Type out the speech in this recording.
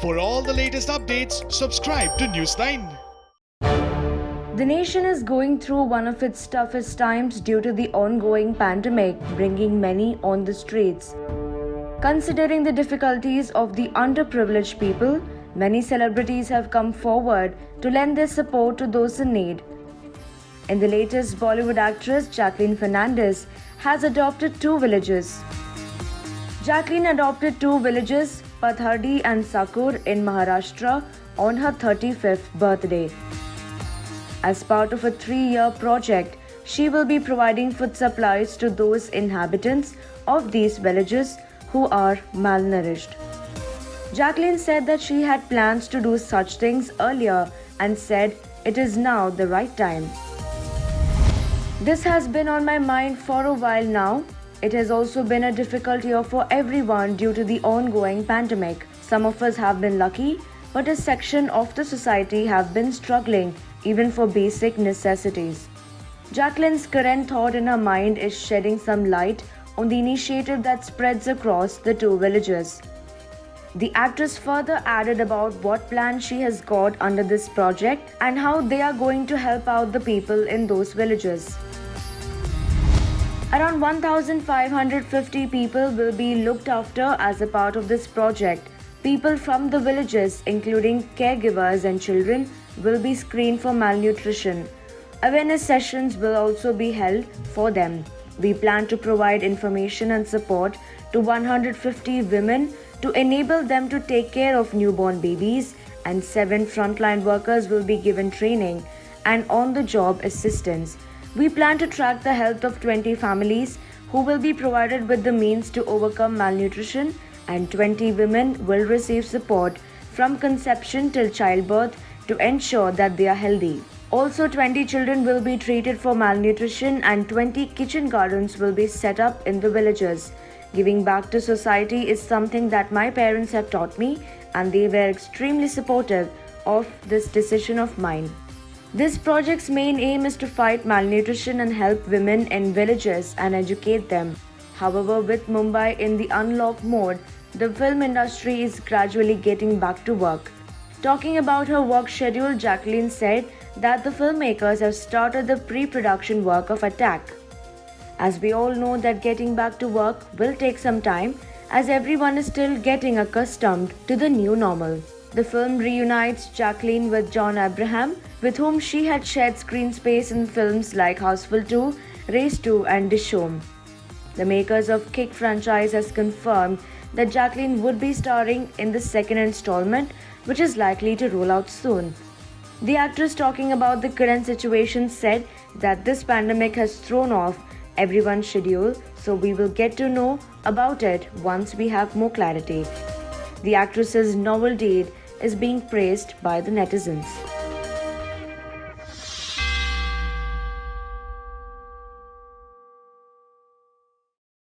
For all the latest updates, subscribe to Newsline. The nation is going through one of its toughest times due to the ongoing pandemic, bringing many on the streets. Considering the difficulties of the underprivileged people, many celebrities have come forward to lend their support to those in need. In the latest, Bollywood actress Jacqueline Fernandez has adopted 2 villages. Jacqueline adopted 2 villages, Pathardi and Sakur in Maharashtra, on her 35th birthday. As part of a 3-year project, she will be providing food supplies to those inhabitants of these villages who are malnourished. Jacqueline said that she had plans to do such things earlier and said it is now the right time. This has been on my mind for a while now. It has also been a difficult year for everyone due to the ongoing pandemic. Some of us have been lucky, but a section of the society have been struggling even for basic necessities. Jacqueline's current thought in her mind is shedding some light on the initiative that spreads across the 2 villages. The actress further added about what plans she has got under this project and how they are going to help out the people in those villages. Around 1,550 people will be looked after as a part of this project. People from the villages, including caregivers and children, will be screened for malnutrition. Awareness sessions will also be held for them. We plan to provide information and support to 150 women to enable them to take care of newborn babies, and 7 frontline workers will be given training and on-the-job assistance. We plan to track the health of 20 families who will be provided with the means to overcome malnutrition, and 20 women will receive support from conception till childbirth to ensure that they are healthy. Also, 20 children will be treated for malnutrition and 20 kitchen gardens will be set up in the villages. Giving back to society is something that my parents have taught me, and they were extremely supportive of this decision of mine. This project's main aim is to fight malnutrition and help women in villages and educate them. However, with Mumbai in the unlock mode, the film industry is gradually getting back to work. Talking about her work schedule, Jacqueline said that the filmmakers have started the pre-production work of Attack. As we all know that getting back to work will take some time, as everyone is still getting accustomed to the new normal. The film reunites Jacqueline with John Abraham, with whom she had shared screen space in films like Houseful 2, Race 2 and Dishoom. The makers of Kick franchise has confirmed that Jacqueline would be starring in the second installment, which is likely to roll out soon. The actress, talking about the current situation, said that this pandemic has thrown off everyone's schedule, so we will get to know about it once we have more clarity. The actress's novel deed is being praised by the netizens.